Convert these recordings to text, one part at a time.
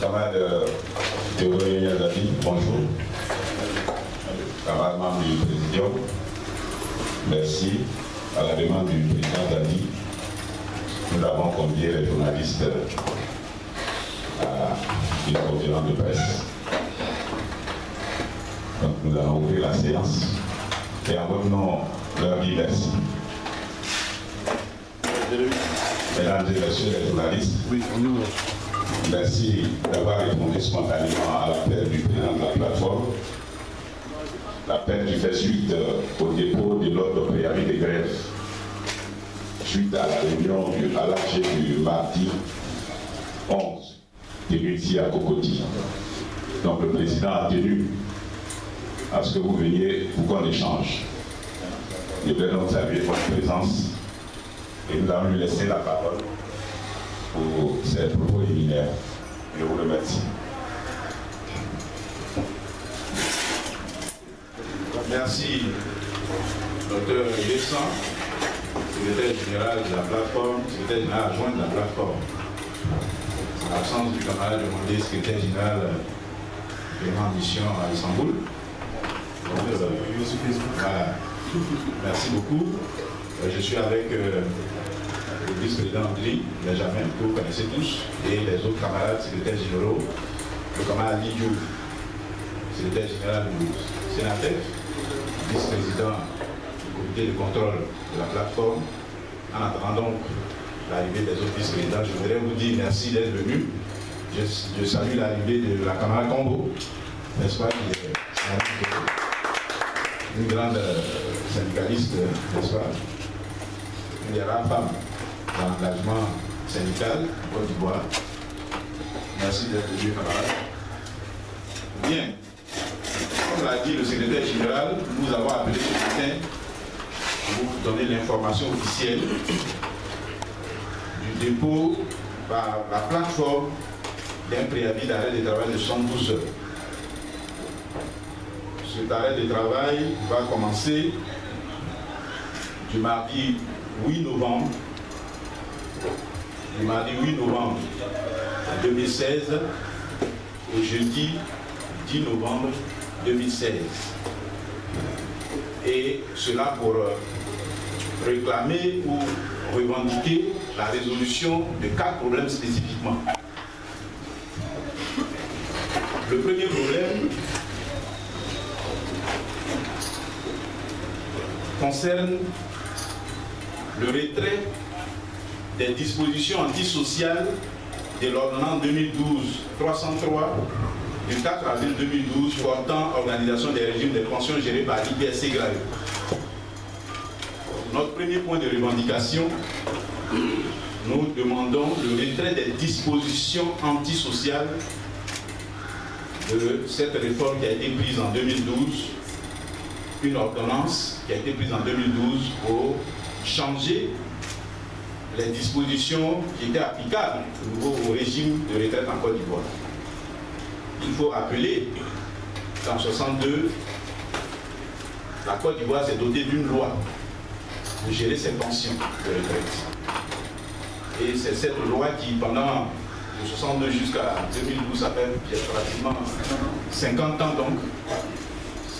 Camarade Théodore Niazadi, bonjour. Camarade membre du Présidium, merci. À la demande du président Dadi, nous avons convié les journalistes à une conférence de presse. Donc nous allons ouvrir la séance et en revenant leur dire merci. Mesdames et messieurs les journalistes, merci d'avoir répondu spontanément à l'appel du président de la plateforme. L'appel qui fait suite au dépôt de l'ordre de préavis de grève suite à la réunion à l'AG du mardi 11 tenue ici à Cocody. Donc le président a tenu à ce que vous veniez pour qu'on échange. Je voudrais donc saluer votre présence et nous allons lui laisser la parole pour ses propos liminaires. Je vous remercie. Merci, Dr. Dessin, secrétaire général de la plateforme, secrétaire général adjoint de la plateforme. En l'absence du camarade demandé, secrétaire général en mission à Istanbul. Voilà. Merci beaucoup. Je suis avec le vice-président André Benjamin, que vous connaissez tous, et les autres camarades secrétaires généraux, le camarade Lidjou, secrétaire général du Sénatef, vice-président du comité de contrôle de la plateforme. En attendant donc l'arrivée des autres vice-présidents, je voudrais vous dire merci d'être venus. Je salue l'arrivée de la camarade Combo, n'est-ce pas, qui est une grande syndicaliste, n'est-ce pas, une des rares femmes dans l'engagement syndical en Côte d'Ivoire. Merci d'être venu, camarade. Bien. Comme l'a dit le secrétaire général, nous avons appelé ce matin pour vous donner l'information officielle du dépôt par la plateforme d'un préavis d'arrêt de travail de 112 heures. Cet arrêt de travail va commencer du mardi 8 novembre, 2016 au jeudi 10 novembre 2016. Et cela pour réclamer ou revendiquer la résolution de 4 problèmes spécifiquement. Le premier problème concerne le retrait des dispositions antisociales de l'ordonnance 2012-303 du 4 avril 2012 portant organisation des régimes de pensions gérés par l'IPSC Gravé. Notre premier point de revendication, nous demandons le retrait des dispositions antisociales de cette réforme qui a été prise en 2012, une ordonnance qui a été prise en 2012 pour changer les dispositions qui étaient applicables au régime de retraite en Côte d'Ivoire. Il faut rappeler qu'en 1962, la Côte d'Ivoire s'est dotée d'une loi pour gérer ses pensions de retraite. Et c'est cette loi qui, pendant de 1962 jusqu'à 2012, ça fait pratiquement 50 ans donc,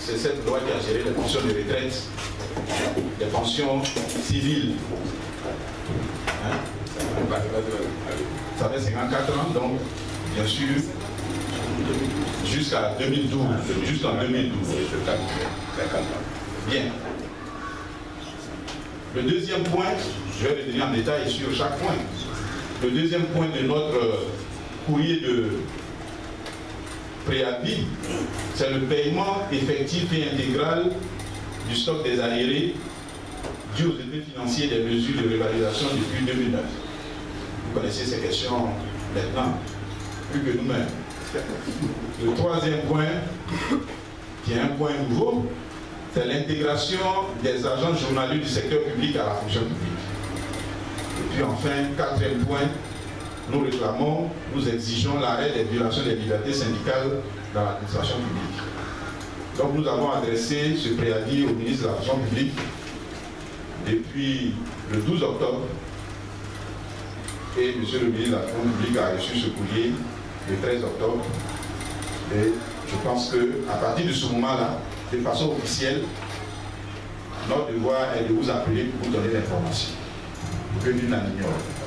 c'est cette loi qui a géré les pensions de retraite, les pensions civiles. Hein? Ça fait 54 ans donc, bien sûr, jusqu'à 2012, jusqu'en 2012. Bien. Le deuxième point, je vais revenir en détail sur chaque point. Le deuxième point de notre courrier de préavis, c'est le paiement effectif et intégral du stock des arriérés dû aux effets financiers des mesures de révalorisation depuis 2009. Vous connaissez ces questions maintenant, plus que nous-mêmes. Le troisième point, qui est un point nouveau, c'est l'intégration des agents journaliers du secteur public à la fonction publique. Et puis enfin, quatrième point, nous réclamons, nous exigeons l'arrêt des violations des libertés syndicales dans l'administration publique. Donc nous avons adressé ce préavis au ministre de la fonction publique depuis le 12 octobre et M. le ministre de la fonction publique a reçu ce courrier le 13 octobre. Et je pense qu'à partir de ce moment-là, de façon officielle, notre devoir est de vous appeler pour vous donner l'information, que nul n'en ignore.